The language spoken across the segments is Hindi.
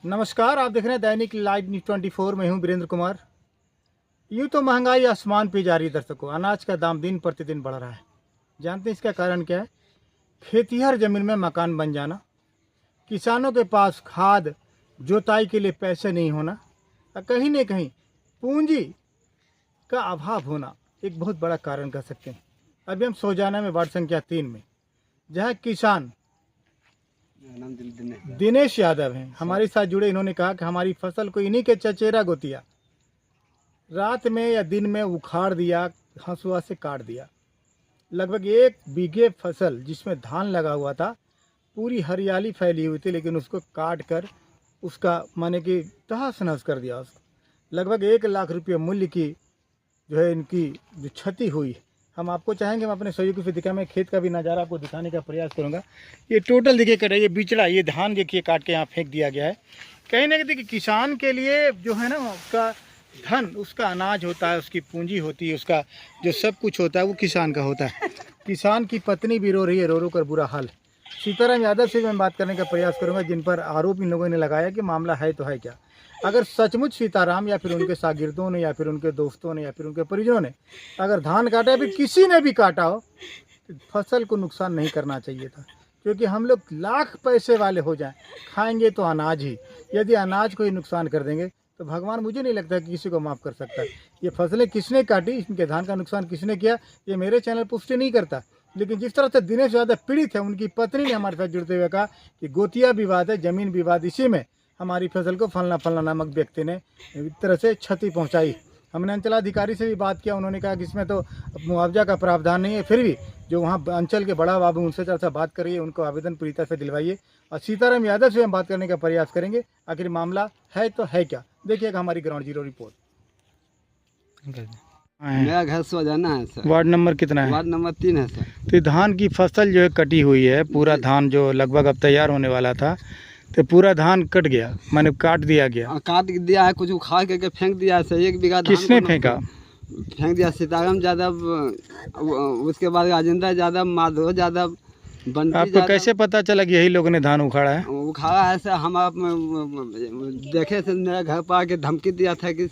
नमस्कार, आप देख रहे हैं दैनिक लाइव न्यूज़ 24। मैं हूं वीरेंद्र कुमार। यूँ तो महंगाई आसमान पे जा रही है दर्शकों। अनाज का दाम दिन प्रतिदिन बढ़ रहा है। जानते हैं इसका कारण क्या है? खेतिहर जमीन में मकान बन जाना, किसानों के पास खाद जोताई के लिए पैसे नहीं होना और कहीं न कहीं पूंजी का अभाव होना एक बहुत बड़ा कारण कह सकते हैं। अभी हम सोजाना में वार्ड संख्या 3 में, जहाँ किसान दिनेश यादव हैं, हमारे साथ जुड़े। इन्होंने कहा कि हमारी फसल को इन्हीं के चचेरा गोतिया रात में या दिन में उखाड़ दिया, हंसुआ से काट दिया। लगभग 1 बीघे फसल जिसमें धान लगा हुआ था, पूरी हरियाली फैली हुई थी, लेकिन उसको काट कर उसका माने कि तहस नहस कर दिया उसको। लगभग 1 लाख रुपये मूल्य की जो है इनकी जो क्षति हुई। हम आपको चाहेंगे, हम अपने सहयोगी से दिखा, मैं खेत का भी नज़ारा आपको दिखाने का प्रयास करूंगा। ये टोटल देखिए कटा, ये बिचड़ा, ये धान देखिए काट के यहाँ फेंक दिया गया है। कहीं ना कहीं देखिए किसान के लिए जो है ना, उसका धन, उसका अनाज होता है, उसकी पूंजी होती है, उसका जो सब कुछ होता है वो किसान का होता है। किसान की पत्नी भी रो रही है, रो रो कर बुरा हाल। सीताराम यादव से मैं बात करने का प्रयास करूँगा, जिन पर आरोप इन लोगों ने लगाया कि मामला है तो है क्या। अगर सचमुच सीताराम या फिर उनके शागिर्दों ने या फिर उनके दोस्तों ने या फिर उनके परिजनों ने अगर धान काटा है, फिर किसी ने भी काटा हो, तो फसल को नुकसान नहीं करना चाहिए था। क्योंकि हम लोग लाख पैसे वाले हो जाएं, खाएंगे तो अनाज ही। यदि अनाज को ही नुकसान कर देंगे तो भगवान मुझे नहीं लगता कि किसी को माफ़ कर सकता है। ये फसलें किसने काटी, इनके धान का नुकसान किसने किया, ये मेरे चैनल पुष्टि नहीं करता। लेकिन जिस तरह से दिनेश यादव पीड़ित है, उनकी पत्नी ने हमारे साथ जुड़ते हुए कहा कि गोतिया विवाद है, ज़मीन विवाद, इसी में हमारी फसल को फलना फलना नामक व्यक्ति ने एक तरह से क्षति पहुंचाई। हमने अंचलाधिकारी से भी बात किया, उन्होंने कहा कि इसमें तो मुआवजा का प्रावधान नहीं है। फिर भी जो वहाँ अंचल के बड़ा बाबू उनसे तरह बात करिए, उनको आवेदन पीड़िता से दिलवाइए। और सीताराम यादव से हम बात करने का प्रयास करेंगे, आखिर मामला है तो है क्या। देखिएगा हमारी ग्राउंड जीरो रिपोर्ट। मेरा घर सोजाना है सर। वार्ड नंबर कितना है? वार्ड नंबर 3 है सर। तो धान की फसल जो है कटी हुई है, पूरा धान जो लगभग अब तैयार होने वाला था, तो पूरा धान कट गया, मैंने काट दिया गया। काट दिया है, कुछ उखाड़ करके फेंक दिया है सर। 1 बीघा किसने फेंका? फेंक दिया सीताराम यादव, उसके बाद राजेंद्र यादव, माधव यादव, बंटी। आपको कैसे पता चला कि यही लोगों ने धान उखाड़ा है? उखाड़ा है सर। हम आप देखे थे, मेरे घर पर आके धमकी दिया था कि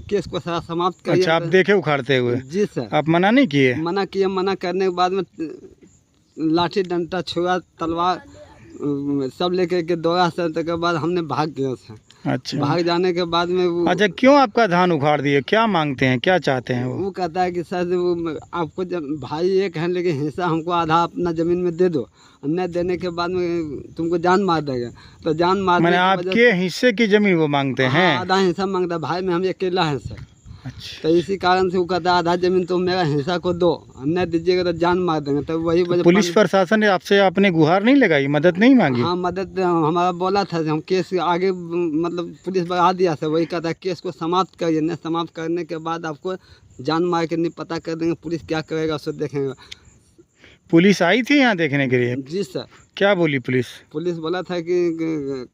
केस को सारा समाप्त करिए। अच्छा, आप देखे उखाड़ते हुए? जी सर। आप मना नहीं किए? मना किए। मना करने के बाद में लाठी डंडा छुरा तलवार सब लेके के दौड़ा सर। तक के बाद हमने भाग गया सर। अच्छा, भाग जाने के बाद में वो, अच्छा, क्यों आपका धान उखाड़ दिए? क्या मांगते हैं, क्या चाहते हैं वो कहता है कि सर वो आपको जब भाई एक है, लेकिन हिस्सा हमको आधा अपना ज़मीन में दे दो, न देने के बाद में तुमको जान मार देगा। तो जान मार, मैंने आपके हिस्से की जमीन वो मांगते हैं? आधा हिस्सा मांगता है। भाई में हम अकेला है सर। अच्छा, तो इसी कारण से वो कहता है आधा ज़मीन तुम मेरा हिस्सा को दो, न दीजिएगा तो जान मार देंगे। तो वही वजह पुलिस प्रशासन ने आपसे आपने गुहार नहीं लगाई, मदद नहीं मांगी? हाँ, मदद हमारा बोला था, हम केस आगे मतलब पुलिस बढ़ा दिया सर। वही कहता है केस को समाप्त करिए, न समाप्त करने के बाद आपको जान मार के नहीं पता कर देंगे। पुलिस क्या करेगा उसको देखेंगे। पुलिस आई थी यहाँ देखने के लिए? जी सर। क्या बोली पुलिस? पुलिस बोला था कि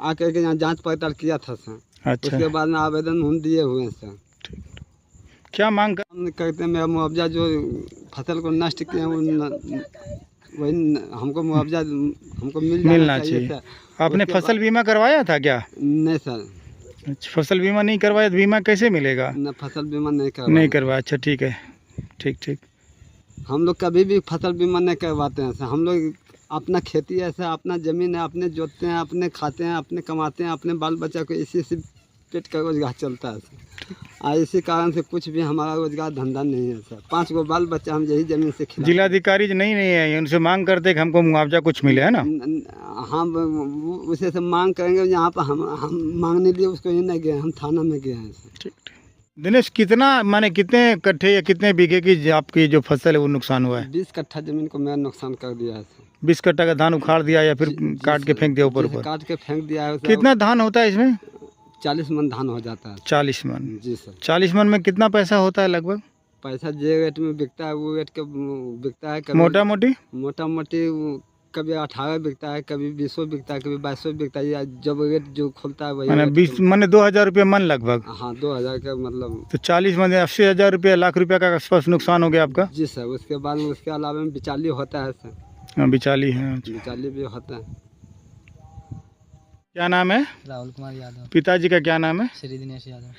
आकर के यहाँ जांच पड़ताल किया था सर। अच्छा, उसके बाद में आवेदन हम दिए हुए हैं सर। क्या मांग हम कहते हैं मेरा मुआवजा जो फसल को नष्ट किए वही हमको मुआवजा हमको मिलना चाहिए सर। आपने फसल बीमा करवाया था क्या? नहीं सर। अच्छा, फसल बीमा नहीं करवाया तो बीमा कैसे मिलेगा? न फसल बीमा नहीं करवाया। अच्छा, ठीक है, ठीक। हम लोग कभी भी फसल बीमा नहीं करवाते हैं सर। हम लोग अपना खेती है सर, अपना ज़मीन है, अपने जोतते हैं, अपने खाते हैं, अपने कमाते हैं, अपने बाल बच्चा को इसी से पेट का रोजगार चलता है सर। इसी कारण से कुछ भी हमारा रोजगार धंधा नहीं है सर। 5 गो बाल बच्चा हम यही ज़मीन से खिला। जिलाधिकारी जो नहीं है, उनसे मांग करते कि हमको मुआवजा कुछ मिले, है ना? हम उसे से मांग करेंगे। यहाँ पर हम मांगने लिए उसको ही नहीं गए, हम थाना में गए हैं सर। ठीक। दिनेश, कितना माने कितने कट्ठे या कितने बीघे की आपकी जो फसल है वो नुकसान हुआ है? 20 कट्ठा ज़मीन को मैं नुकसान कर दिया है सर। 20 कट्ठा का धान उखाड़ दिया या फिर काट के फेंक दिया ऊपर? काट के फेंक दिया है। कितना धान होता है इसमें? 40 मन धान हो जाता है। 40 मन? जी सर। 40 मन में कितना पैसा होता है लगभग? पैसा जो रेट में बिकता है वो रेट के बिकता है। मोटा मोटी कभी 18 बिकता है, कभी 20 बिकता है, कभी 22 बिकता है। जब रेट जो खुलता है वही मैंने 20 मैंने 2000 रुपये मन लगभग। हाँ, 2000 का मतलब। तो 40 मन 80,000 रुपये, लाख रुपये का आसपास नुकसान हो गया आपका? जी सर। उसके बाद में उसके अलावा में बिचाली होता है सर। हाँ, बिचाली है। बिचाली भी होता है। क्या नाम है? राहुल कुमार यादव। पिताजी का क्या नाम है? श्री दिनेश यादव।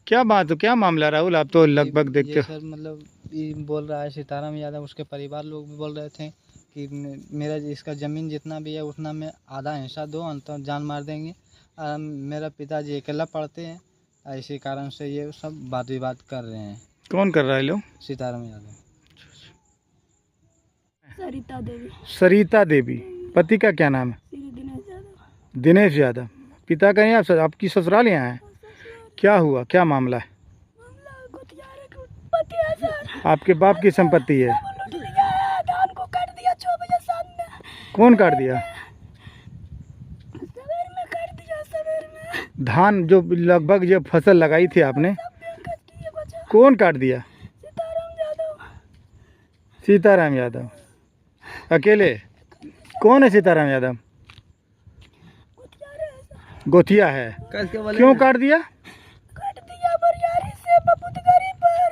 क्या बात हो, क्या मामला राहुल? आप तो लगभग देखते ये हो। सर मतलब ये बोल रहा है सीताराम यादव, उसके परिवार लोग भी बोल रहे थे कि मेरा इसका ज़मीन जितना भी है उतना में आधा हिस्सा दो, अंतर जान मार देंगे। मेरा पिताजी अकेला पढ़ते हैं, इसी कारण से ये सब वाद विवाद कर रहे हैं। कौन कर रहा है लोग? सीताराम यादव। सरिता देवी। सरिता देवी। पति का क्या नाम है? श्री दिनेश यादव। दिनेश यादव। पिता का यहाँ आपकी ससुराल यहाँ है? क्या हुआ, क्या मामला है? पति है सर। आपके बाप की संपत्ति है? लूट लिया है, धान को काट दिया 6 बजे शाम में। कौन काट दिया? सवेर में काट दिया, सवेर में। धान जो लगभग जो फसल लगाई थी आपने, सब बैंक काट दिए बचा। कौन काट दिया? सीताराम यादव। सीताराम यादव अकेले? कौन है सीताराम यादव? गोथिया है। क्यों काट दिया? काट दिया बरियारी से बपुतगरी पर।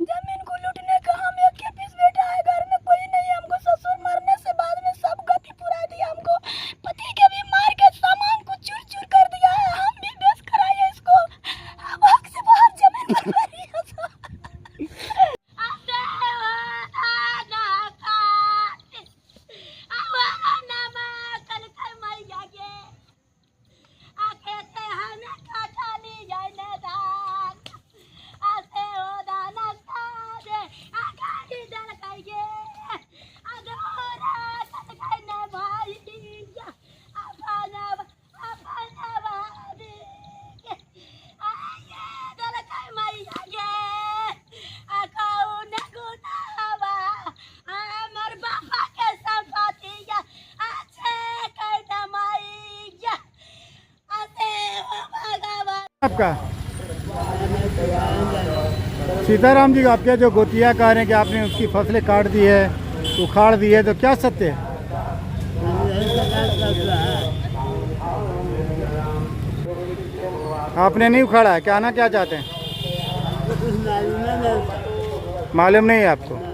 जमीन को लूटने का हम एक के पीस बैठा है, घर में कोई नहीं है। हमको ससुर मरने से बाद में सब गति पुरा दिया हमको। पति के भी मार के सामान को चूर चूर कर दिया है। हम भी बेच कर आए इसको। अब हक से बाहर जमीन पर रही है। आपका सीताराम जी, आपके जो गोतिया कह रहे हैं कि आपने उसकी फसलें काट दी है, उखाड़ दी है, तो क्या सत्य है? आपने नहीं उखाड़ा है? क्या ना क्या चाहते हैं? मालूम नहीं है आपको?